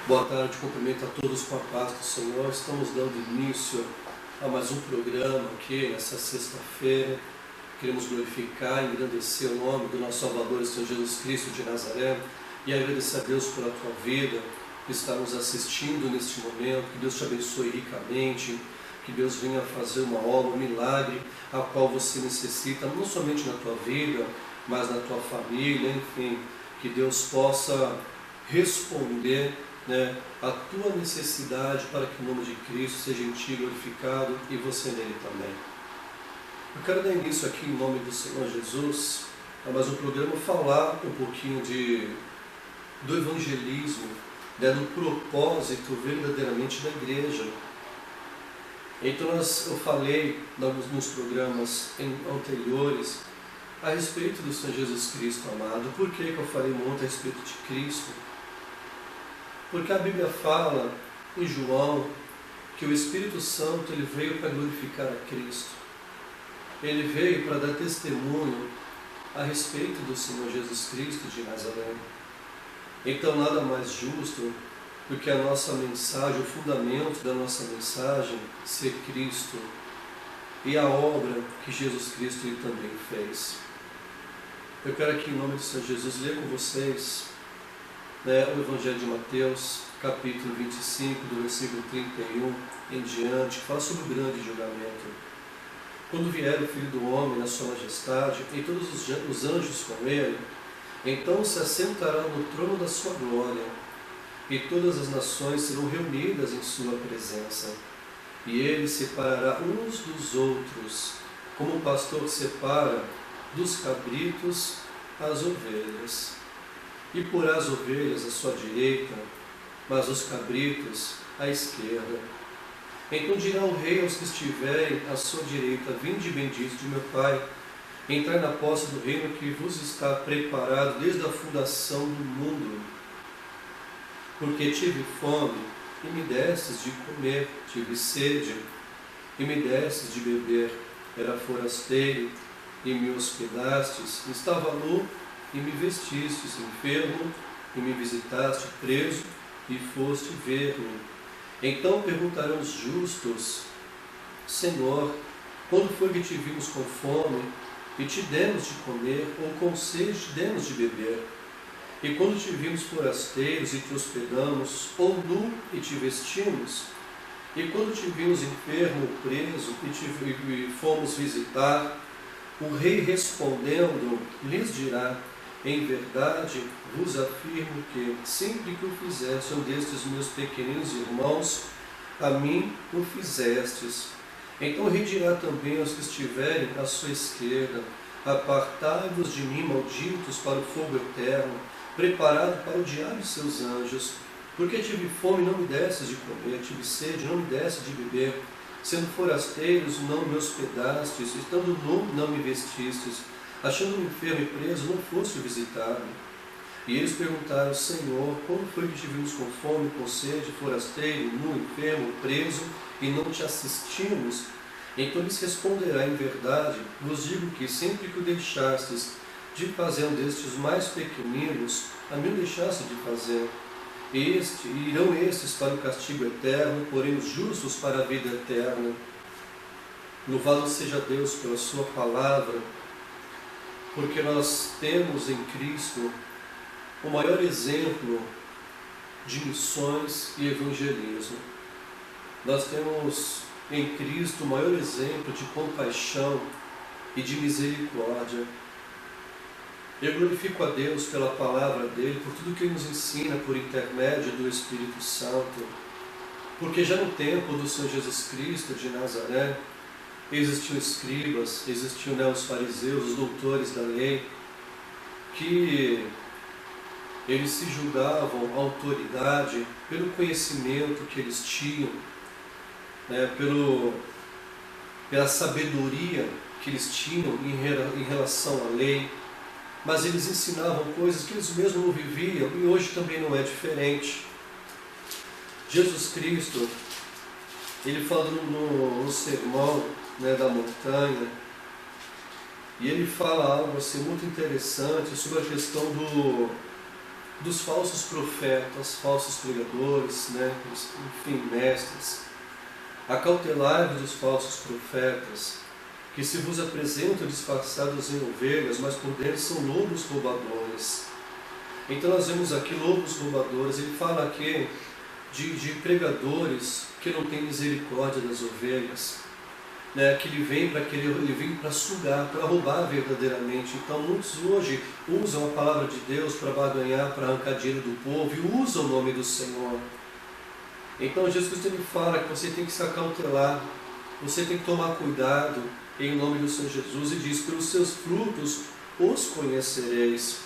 Boa tarde, cumprimento a todos com a paz do Senhor. Estamos dando início a mais um programa aqui nessa sexta-feira. Queremos glorificar e engrandecer o nome do nosso Salvador, Senhor Jesus Cristo de Nazaré, e agradecer a Deus pela tua vida, que está nos assistindo neste momento. Que Deus te abençoe ricamente, que Deus venha fazer uma obra, um milagre, a qual você necessita, não somente na tua vida, mas na tua família, enfim, que Deus possa responder a tua necessidade para que o nome de Cristo seja em ti glorificado e você nele também. Eu quero dar início aqui em nome do Senhor Jesus a mais um programa, falar um pouquinho do evangelismo, do propósito verdadeiramente da igreja. Então eu falei nos programas anteriores a respeito do Senhor Jesus Cristo amado. Por que eu falei muito a respeito de Cristo? Porque a Bíblia fala em João que o Espírito Santo ele veio para glorificar a Cristo. Ele veio para dar testemunho a respeito do Senhor Jesus Cristo de Nazaré. Então nada mais justo do que a nossa mensagem, o fundamento da nossa mensagem ser Cristo e a obra que Jesus Cristo ele também fez. Eu quero aqui em nome do Senhor Jesus ler com vocês o Evangelho de Mateus, capítulo 25, do versículo 31 em diante, que fala sobre o grande julgamento. Quando vier o Filho do Homem na sua majestade, e todos os anjos com ele, então se assentará no trono da sua glória, e todas as nações serão reunidas em sua presença. E ele separará uns dos outros, como o pastor separa dos cabritos as ovelhas. E porá as ovelhas à sua direita, mas os cabritos à esquerda. Então dirá o rei aos que estiverem à sua direita: vinde benditos de meu Pai, entrai na posse do reino que vos está preparado desde a fundação do mundo. Porque tive fome, e me destes de comer, tive sede, e me destes de beber, era forasteiro, e me hospedastes, estava nu, e me vestistes, enfermo, e me visitaste, preso, e foste ver-me. Então perguntarão os justos: Senhor, quando foi que te vimos com fome, e te demos de comer, ou com sede te demos de beber? E quando te vimos forasteiros, e te hospedamos, ou nu, e te vestimos? E quando te vimos enfermo ou preso, e fomos visitar? O rei respondendo lhes dirá: em verdade vos afirmo que, sempre que o fizeste a um destes meus pequeninos irmãos, a mim o fizestes. Então o rei dirá também aos que estiverem à sua esquerda: apartai-vos de mim, malditos, para o fogo eterno, preparado para o diabo e seus anjos. Porque tive fome, não me destes de comer, tive sede, não me destes de beber, sendo forasteiros, não me hospedastes, estando nu, não me vestistes, achando-me enfermo e preso, não foste visitar-me. E eles perguntaram: Senhor, quando foi que te vimos com fome, com sede, forasteiro, nu, enfermo, preso, e não te assistimos? Então lhes responderá: em verdade vos digo que, sempre que o deixastes de fazer um destes mais pequeninos, a mim o deixaste de fazer. Irão estes para o castigo eterno, porém os justos para a vida eterna. Louvado seja Deus pela sua palavra, porque nós temos em Cristo o maior exemplo de missões e evangelismo. Nós temos em Cristo o maior exemplo de compaixão e de misericórdia. Eu glorifico a Deus pela palavra dele, por tudo que ele nos ensina por intermédio do Espírito Santo, porque já no tempo do Senhor Jesus Cristo de Nazaré, existiam escribas, existiam os fariseus, os doutores da lei, que eles se julgavam autoridade pelo conhecimento que eles tinham, pela sabedoria que eles tinham em relação à lei, mas eles ensinavam coisas que eles mesmos não viviam, e hoje também não é diferente. Jesus Cristo, ele fala no sermão da montanha, e ele fala algo assim muito interessante sobre a questão dos falsos profetas, falsos pregadores, né? Enfim, mestres. Acautelai-vos dos falsos profetas, que se vos apresentam disfarçados em ovelhas, mas por dentro são lobos roubadores. Então nós vemos aqui lobos roubadores. Ele fala aqui de pregadores que não têm misericórdia das ovelhas, né? Que ele vem para sugar, para roubar verdadeiramente. Então muitos hoje usam a palavra de Deus para barganhar, para arrancar dinheiro do povo e usam o nome do Senhor. Então Jesus Cristo ele fala que você tem que se acautelar, você tem que tomar cuidado em nome do Senhor Jesus, e diz: pelos seus frutos os conhecereis.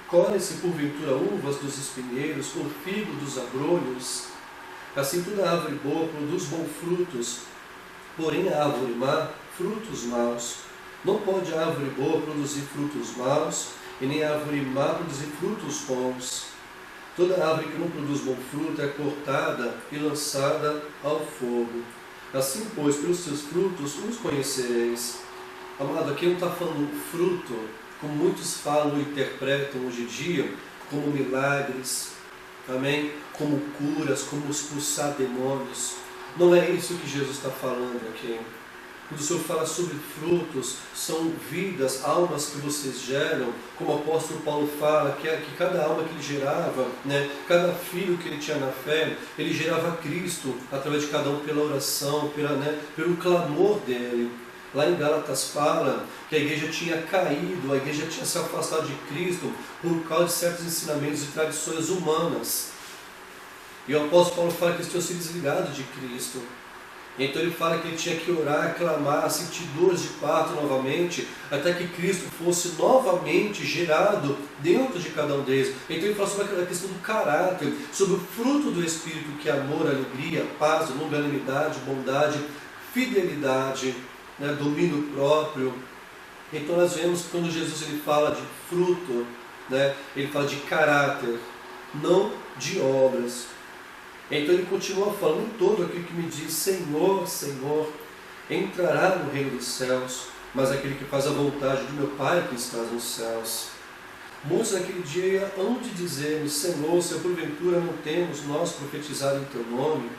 Colhem-se porventura uvas dos espinheiros, ou figo dos abrolhos? Assim toda árvore boa produz bons frutos, porém a árvore má, frutos maus. Não pode a árvore boa produzir frutos maus, e nem a árvore má produzir frutos bons. Toda árvore que não produz bom fruto é cortada e lançada ao fogo. Assim, pois, pelos seus frutos os conhecereis. Amado, aqui não está falando fruto, como muitos falam e interpretam hoje em dia, como milagres, amém? Como curas, como expulsar demônios. Não é isso que Jesus está falando aqui. Quando o Senhor fala sobre frutos, são vidas, almas que vocês geram, como o apóstolo Paulo fala, que cada alma que ele gerava, né, cada filho que ele tinha na fé, ele gerava Cristo através de cada um pela oração, pelo clamor dele. Lá em Gálatas fala que a igreja tinha caído, a igreja tinha se afastado de Cristo por causa de certos ensinamentos e tradições humanas. E o apóstolo Paulo fala que eles tinham se desligado de Cristo. Então ele fala que ele tinha que orar, clamar, sentir dores de parto novamente, até que Cristo fosse novamente gerado dentro de cada um deles. Então ele fala sobre aquela questão do caráter, sobre o fruto do Espírito, que é amor, alegria, paz, longanimidade, bondade, fidelidade, né, domínio próprio. Então nós vemos que quando Jesus ele fala de fruto, né, ele fala de caráter, não de obras. Então ele continua falando: todo aquele que me diz Senhor, Senhor, entrará no reino dos céus, mas aquele que faz a vontade do meu Pai que está nos céus. Muitos naquele dia hão de dizer-me: Senhor, se porventura não temos nós profetizado em teu nome,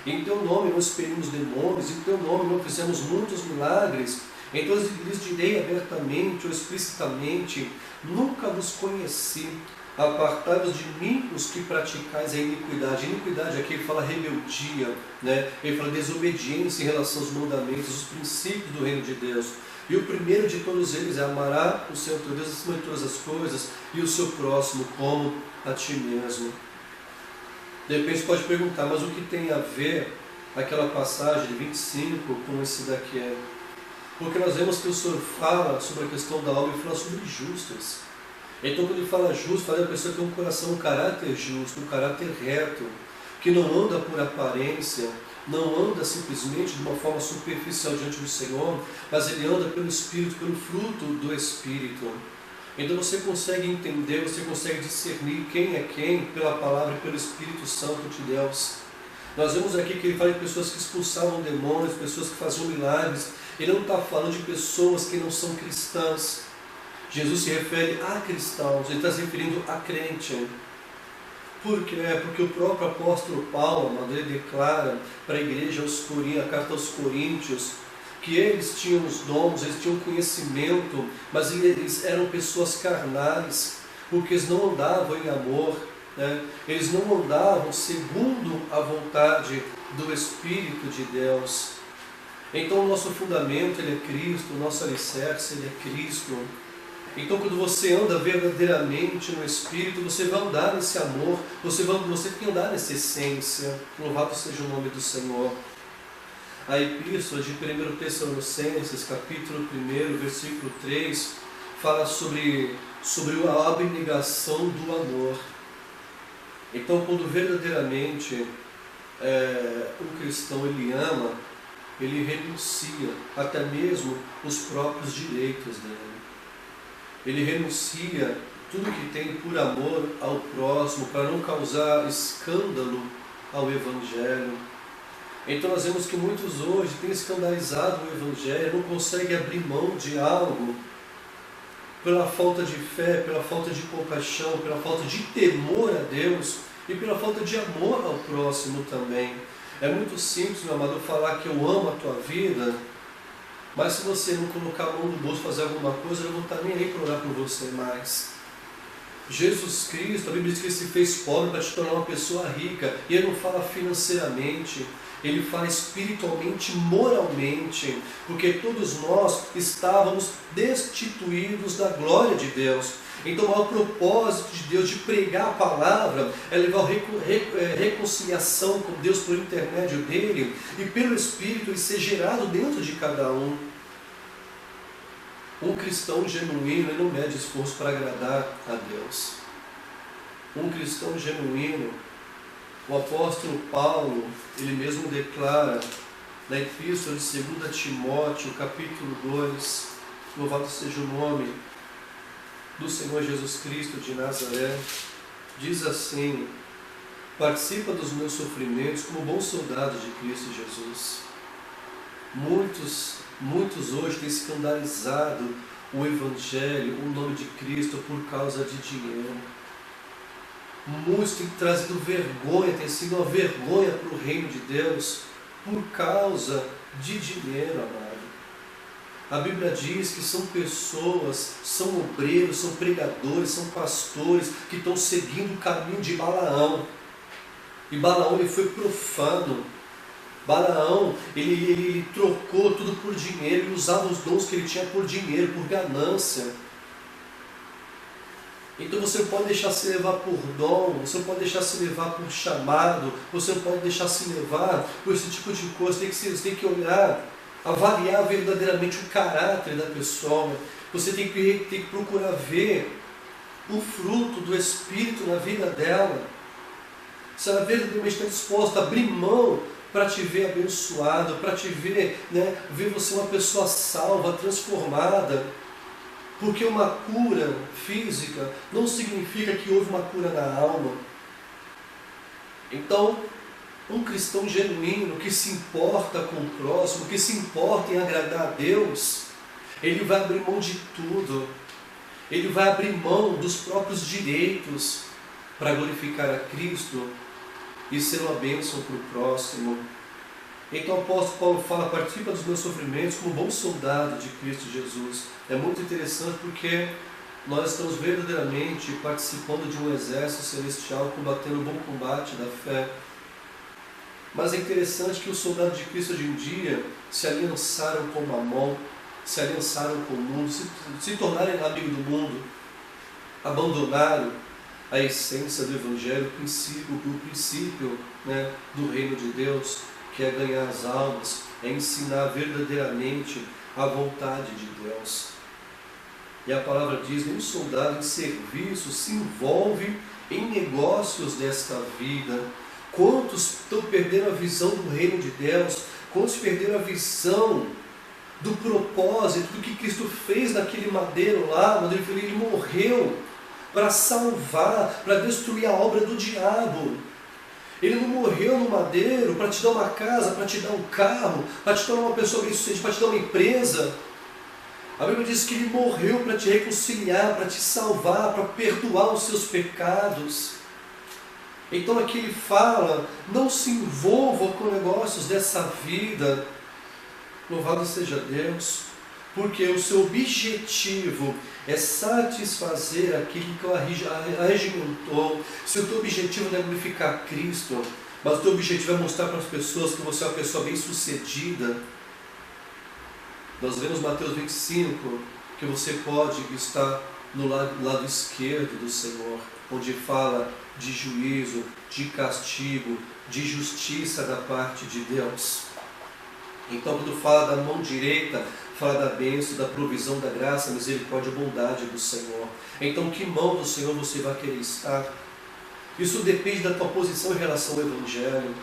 em teu nome não expelimos demônios, em teu nome não fizemos muitos milagres, então lhes direi abertamente ou explicitamente: nunca vos conheci. Apartai-vos de mim, os que praticais a iniquidade. Iniquidade aqui ele fala rebeldia, né? Ele fala desobediência em relação aos mandamentos, os princípios do reino de Deus. E o primeiro de todos eles é amar o Senhor teu Deus acima de todas as coisas e o seu próximo como a ti mesmo. De repente você pode perguntar: mas o que tem a ver aquela passagem de 25 com esse daqui? Porque nós vemos que o Senhor fala sobre a questão da alma e fala sobre justos. Então quando ele fala justo, fala da pessoa que tem um coração, um caráter justo, um caráter reto, que não anda por aparência, não anda simplesmente de uma forma superficial diante do Senhor, mas ele anda pelo Espírito, pelo fruto do Espírito. Então você consegue entender, você consegue discernir quem é quem pela palavra e pelo Espírito Santo de Deus. Nós vemos aqui que ele fala de pessoas que expulsavam demônios, pessoas que faziam milagres. Ele não está falando de pessoas que não são cristãs. Jesus se refere a cristãos, ele está se referindo a crente. Por quê? Porque o próprio apóstolo Paulo, ele declara para a igreja, a carta aos Coríntios, que eles tinham os dons, eles tinham conhecimento, mas eles eram pessoas carnais, porque eles não andavam em amor, né? Eles não andavam segundo a vontade do Espírito de Deus. Então o nosso fundamento ele é Cristo, o nosso alicerce ele é Cristo. Então quando você anda verdadeiramente no Espírito, você vai andar nesse amor, você tem que andar nessa essência. Louvado seja o nome do Senhor. A epístola de 1 Tessalonicenses, capítulo 1, versículo 3, fala sobre a abnegação do amor. Então quando verdadeiramente um cristão ele ama, ele renuncia até mesmo os próprios direitos dele. Ele renuncia tudo que tem por amor ao próximo, para não causar escândalo ao Evangelho. Então nós vemos que muitos hoje têm escandalizado o Evangelho, não conseguem abrir mão de algo pela falta de fé, pela falta de compaixão, pela falta de temor a Deus e pela falta de amor ao próximo também. É muito simples, meu amado, falar que eu amo a tua vida, mas se você não colocar a mão no bolso fazer alguma coisa, eu não vou estar nem aí para orar por você mais. Jesus Cristo, a Bíblia diz que Ele se fez pobre para te tornar uma pessoa rica. E Ele não fala financeiramente, Ele fala espiritualmente, moralmente, porque todos nós estávamos destituídos da glória de Deus. Então o propósito de Deus de pregar a palavra é levar reconciliação com Deus por intermédio dEle e pelo Espírito Ele ser gerado dentro de cada um. Um cristão genuíno ele não mede esforço para agradar a Deus. Um cristão genuíno, o apóstolo Paulo, ele mesmo declara na epístola de 2 Timóteo, capítulo 2, louvado seja o nome do Senhor Jesus Cristo de Nazaré, diz assim: participa dos meus sofrimentos como bom soldado de Cristo Jesus. Muitos hoje têm escandalizado o Evangelho, o nome de Cristo, por causa de dinheiro. Muitos têm trazido vergonha, tem sido uma vergonha para o reino de Deus, por causa de dinheiro, amado. A Bíblia diz que são pessoas, são obreiros, são pregadores, são pastores, que estão seguindo o caminho de Balaão. E Balaão ele foi profano. Balaão, ele trocou tudo por dinheiro, ele usava os dons que ele tinha por dinheiro, por ganância. Então você não pode deixar se levar por dom, você não pode deixar se levar por chamado, você não pode deixar se levar por esse tipo de coisa. Você tem que olhar, avaliar verdadeiramente o caráter da pessoa. Você tem que procurar ver o fruto do Espírito na vida dela. Se ela verdadeiramente está disposta a abrir mão para te ver abençoado, para te ver, ver você uma pessoa salva, transformada. Porque uma cura física não significa que houve uma cura na alma. Então, um cristão genuíno que se importa com o próximo, que se importa em agradar a Deus, ele vai abrir mão de tudo. Ele vai abrir mão dos próprios direitos para glorificar a Cristo e ser uma bênção para o próximo. Então o apóstolo Paulo fala: participa dos meus sofrimentos como bom soldado de Cristo Jesus. É muito interessante porque nós estamos verdadeiramente participando de um exército celestial, combatendo o bom combate da fé. Mas é interessante que os soldados de Cristo hoje em dia se aliançaram com Mamon, se aliançaram com o mundo, se tornaram amigos do mundo, abandonaram a essência do Evangelho, o princípio do reino de Deus, que é ganhar as almas, é ensinar verdadeiramente a vontade de Deus. E a palavra diz: nenhum soldado em serviço se envolve em negócios desta vida. Quantos estão perdendo a visão do reino de Deus? Quantos perderam a visão do propósito, do que Cristo fez naquele madeiro lá, quando ele morreu para salvar, para destruir a obra do diabo. Ele não morreu no madeiro para te dar uma casa, para te dar um carro, para te tornar uma pessoa bem-sucedida, para te dar uma empresa. A Bíblia diz que Ele morreu para te reconciliar, para te salvar, para perdoar os seus pecados. Então aqui ele fala: não se envolva com negócios dessa vida. Louvado seja Deus, porque o seu objetivo é satisfazer aquilo que o arregimentou. Se o teu objetivo não é glorificar Cristo, mas o teu objetivo é mostrar para as pessoas que você é uma pessoa bem-sucedida, nós vemos Mateus 25, que você pode estar no lado esquerdo do Senhor, onde fala de juízo, de castigo, de justiça da parte de Deus. Então, quando fala da mão direita, fala da bênção, da provisão, da graça, misericórdia e bondade do Senhor. Então, que mão do Senhor você vai querer estar? Isso depende da tua posição em relação ao Evangelho.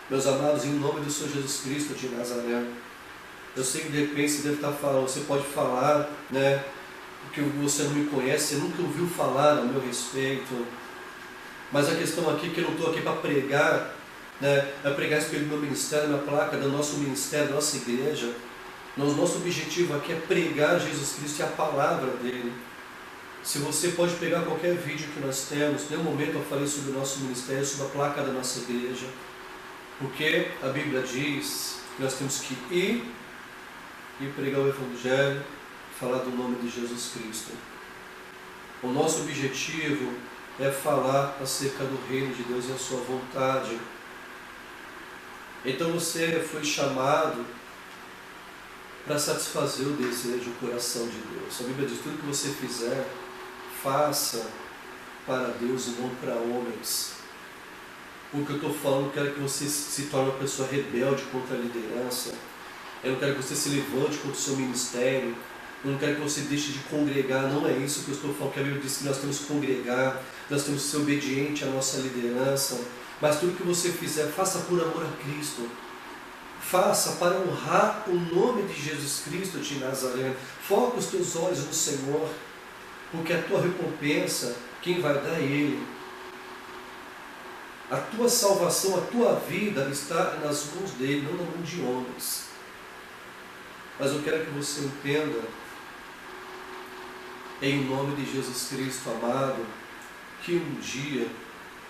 Meus amados, em nome do Senhor Jesus Cristo de Nazaré, eu sei que de repente você deve estar falando, você pode falar, porque você não me conhece, você nunca ouviu falar a meu respeito. Mas a questão aqui é que eu não estou aqui para pregar, é pregar isso pelo meu ministério, na placa do nosso ministério, da nossa igreja. Nosso objetivo aqui é pregar Jesus Cristo e a palavra dele. Se você pode pegar qualquer vídeo que nós temos, em nenhum momento eu falei sobre o nosso ministério, sobre a placa da nossa igreja, porque a Bíblia diz que nós temos que ir e pregar o Evangelho, falar do nome de Jesus Cristo. O nosso objetivo é falar acerca do reino de Deus e a sua vontade. Então você foi chamado para satisfazer o desejo, o coração de Deus. A Bíblia diz: tudo que você fizer, faça para Deus e não para homens. O que eu estou falando, eu quero que você se torne uma pessoa rebelde contra a liderança. Eu não quero que você se levante contra o seu ministério. Eu não quero que você deixe de congregar. Não é isso que eu estou falando, que a Bíblia diz que nós temos que congregar, nós temos que ser obediente à nossa liderança. Mas tudo que você fizer, faça por amor a Cristo. Faça para honrar o nome de Jesus Cristo de Nazaré. Foca os teus olhos no Senhor, porque a tua recompensa, quem vai dar é Ele. A tua salvação, a tua vida está nas mãos dele, não na mão de homens. Mas eu quero que você entenda, em nome de Jesus Cristo amado, que um dia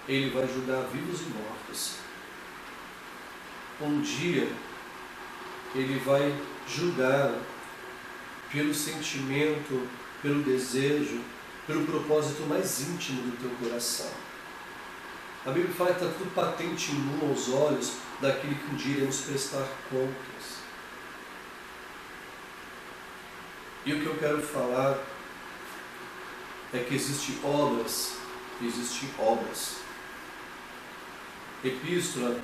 Ele vai julgar vivos e mortos. Um dia Ele vai julgar pelo sentimento, pelo desejo, pelo propósito mais íntimo do teu coração. A Bíblia fala que está tudo patente e nu aos olhos daquele que um dia iremos prestar contas. E o que eu quero falar é que existem obras. Epístola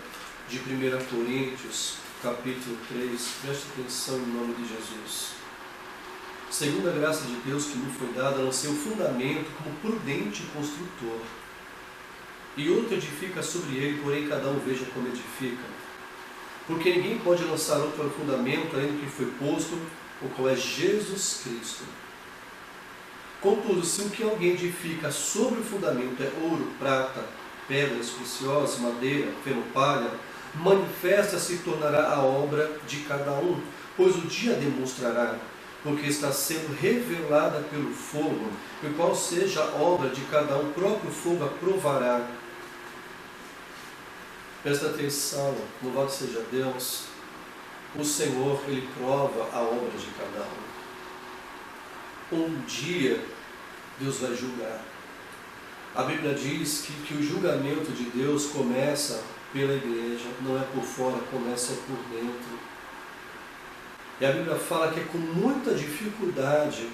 de 1 Coríntios, capítulo 3, preste atenção em nome de Jesus. Segundo a graça de Deus que me foi dada, lancei o fundamento como prudente construtor. E outro edifica sobre ele, porém cada um veja como edifica. Porque ninguém pode lançar outro fundamento além do que foi posto, o qual é Jesus Cristo. Contudo, se o que alguém edifica sobre o fundamento é ouro, prata, pedras preciosas, madeira, feno, palha, manifesta se tornará a obra de cada um, pois o dia demonstrará, porque está sendo revelada pelo fogo, e qual seja a obra de cada um, o próprio fogo aprovará. Presta atenção, louvado seja Deus, o Senhor, Ele prova a obra de cada um. Um dia Deus vai julgar. A Bíblia diz que o julgamento de Deus começa pela igreja, não é por fora, começa por dentro. E a Bíblia fala que é com muita dificuldade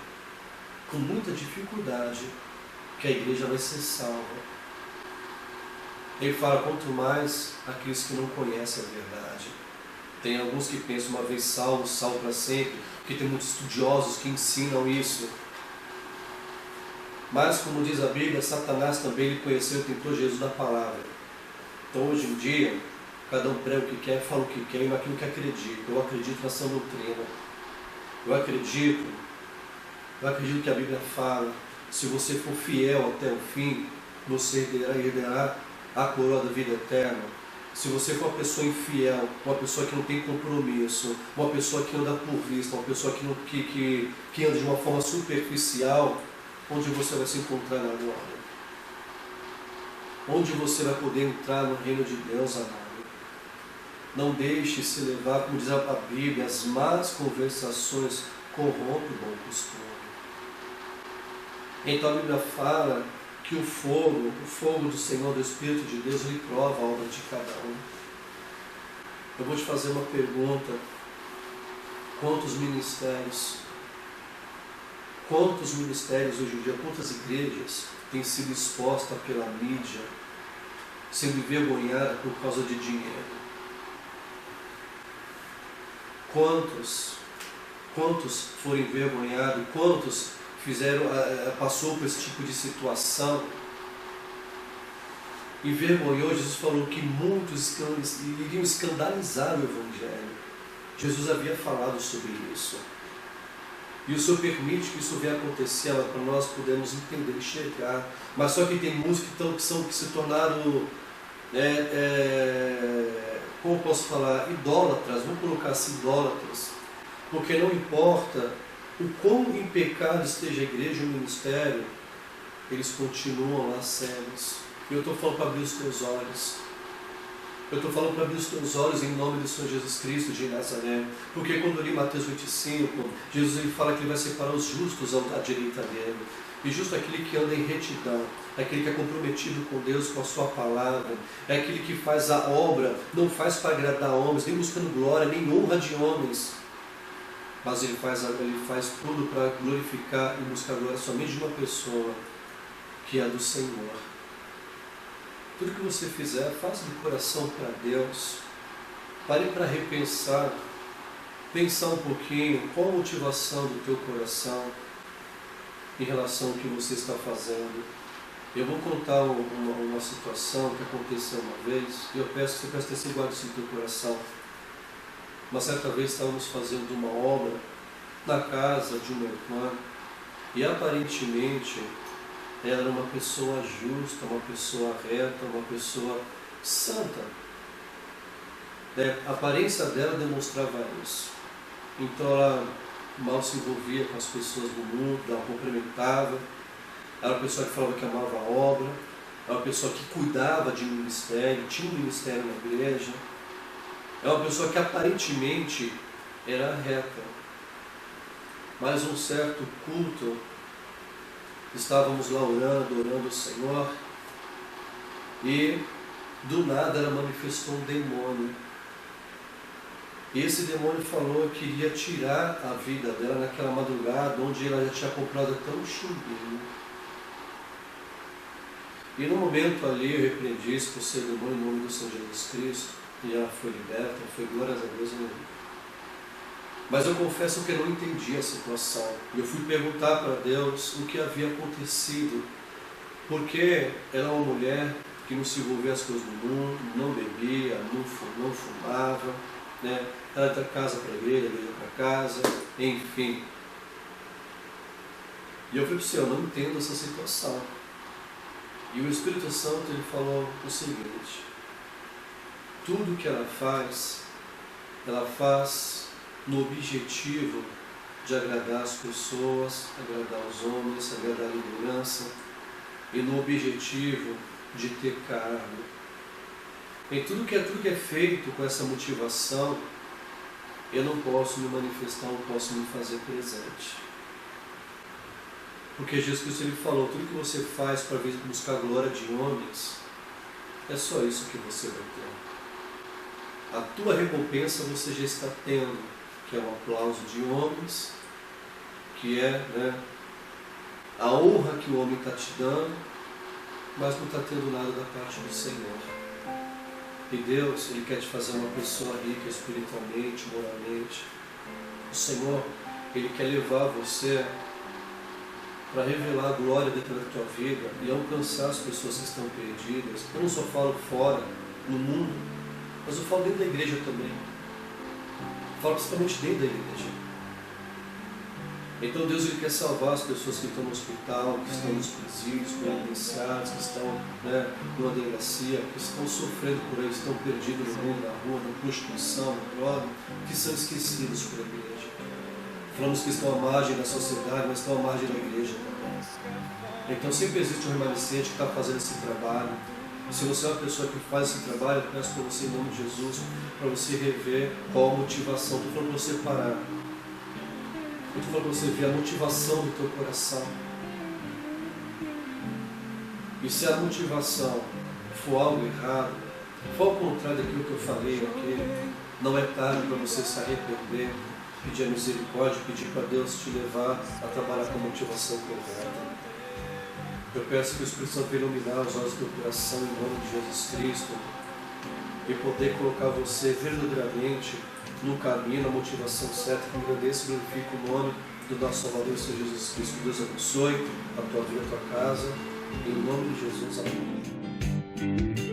que a igreja vai ser salva. Ele fala, quanto mais aqueles que não conhecem a verdade. Tem alguns que pensam, uma vez salvo, salvo para sempre, porque tem muitos estudiosos que ensinam isso. Mas, como diz a Bíblia, Satanás também ele conheceu e tentou Jesus da palavra. Então, hoje em dia, cada um prega o que quer, fala o que quer e naquilo que acredita. Eu acredito na sã doutrina. Eu acredito que a Bíblia fala, se você for fiel até o fim, você herdará a coroa da vida eterna. Se você for uma pessoa infiel, uma pessoa que não tem compromisso, uma pessoa que anda por vista, uma pessoa que anda de uma forma superficial, onde você vai se encontrar agora? Onde você vai poder entrar no reino de Deus, amado? Não deixe se levar, como diz a Bíblia, as más conversações corrompem o bom costume. Então a Bíblia fala que o fogo do Senhor, do Espírito de Deus, ele prova a obra de cada um. Eu vou te fazer uma pergunta. Quantos ministérios hoje em dia, quantas igrejas têm sido expostas pela mídia, sendo envergonhadas por causa de dinheiro? Quantos foram envergonhados? Quantos passou por esse tipo de situação? Envergonhou. Jesus falou que muitos iriam escandalizar o Evangelho. Jesus havia falado sobre isso. E o Senhor permite que isso venha acontecer para nós podermos entender, enxergar. Mas só que tem muitos que se tornaram, como posso falar, idólatras, vamos colocar assim, idólatras. Porque não importa o quão em pecado esteja a igreja e o ministério, eles continuam lá cegos. E eu estou falando para abrir os teus olhos. Eu estou falando para abrir os teus olhos em nome do Senhor Jesus Cristo de Nazaré. Porque quando eu li Mateus 25, Jesus ele fala que ele vai separar os justos à direita dele. E justo aquele que anda em retidão, aquele que é comprometido com Deus, com a sua palavra, é aquele que faz a obra, não faz para agradar homens, nem buscando glória, nem honra de homens, mas ele faz tudo para glorificar e buscar a glória somente de uma pessoa, que é a do Senhor. Tudo que você fizer, faça de coração para Deus. Pare para repensar, pensar um pouquinho qual a motivação do teu coração em relação ao que você está fazendo. Eu vou contar uma situação que aconteceu uma vez, e eu peço que você preste atenção e guarde isso no teu coração. Uma certa vez estávamos fazendo uma obra na casa de uma irmã, e aparentemente ela era uma pessoa justa, uma pessoa reta, uma pessoa santa. A aparência dela demonstrava isso. Então ela mal se envolvia com as pessoas do mundo, ela cumprimentava, era uma pessoa que falava que amava a obra, era uma pessoa que cuidava de um ministério, tinha um ministério na igreja, é uma pessoa que aparentemente era reta. Mas um certo culto, estávamos lá orando o Senhor, e do nada ela manifestou um demônio. E esse demônio falou que iria tirar a vida dela naquela madrugada, onde ela já tinha comprado até um chumbinho. E no momento ali eu repreendi esse por demônio em nome do Senhor Jesus Cristo, e ela foi liberta, foi glórias a Deus. Mas eu confesso que eu não entendi a situação. Eu fui perguntar para Deus o que havia acontecido, porque ela é uma mulher que não se envolvia as coisas do mundo, não bebia, não fumava, né? Ela da casa para a igreja para casa, enfim. E eu falei para o Senhor, eu não entendo essa situação. E o Espírito Santo ele falou o seguinte: tudo que ela faz no objetivo de agradar as pessoas, agradar os homens, agradar a liderança, e no objetivo de ter cargo. Em tudo que é feito com essa motivação, eu não posso me manifestar, não posso me fazer presente. Porque Jesus Cristo ele falou, tudo que você faz para buscar a glória de homens, é só isso que você vai ter. A tua recompensa você já está tendo, que é o aplauso de homens, que é, a honra que o homem está te dando, mas não está tendo nada da parte do Senhor. E Deus, ele quer te fazer uma pessoa rica espiritualmente, moralmente. O Senhor, ele quer levar você para revelar a glória dentro da tua vida e alcançar as pessoas que estão perdidas. Eu não só falo fora, no mundo, mas eu falo dentro da igreja também. Eu falo principalmente dentro da igreja. Então Deus ele quer salvar as pessoas que estão no hospital, que estão nos presídios, penitenciários, que estão numa delegacia, que estão sofrendo por aí, estão perdidos no mundo, na rua, na prostituição, na droga, que são esquecidos por a igreja. Falamos que estão à margem da sociedade, mas estão à margem da igreja também. Então sempre existe um remanescente que está fazendo esse trabalho. Se você é uma pessoa que faz esse trabalho, eu peço para você, em nome de Jesus, para você rever qual a motivação. Estou falando para você parar. Eu estou falando para você ver a motivação do teu coração. E se a motivação for algo errado, for ao contrário daquilo que eu falei aqui, não é tarde para você se arrepender, pedir a misericórdia, pedir para Deus te levar a trabalhar com a motivação correta. Eu peço que o Espírito Santo venha iluminar os olhos do teu coração em nome de Jesus Cristo e poder colocar você verdadeiramente no caminho, na motivação certa, que engrandeça e glorifique o nome do nosso Salvador, Senhor Jesus Cristo. Deus abençoe a tua vida, a tua casa. Em nome de Jesus, amém.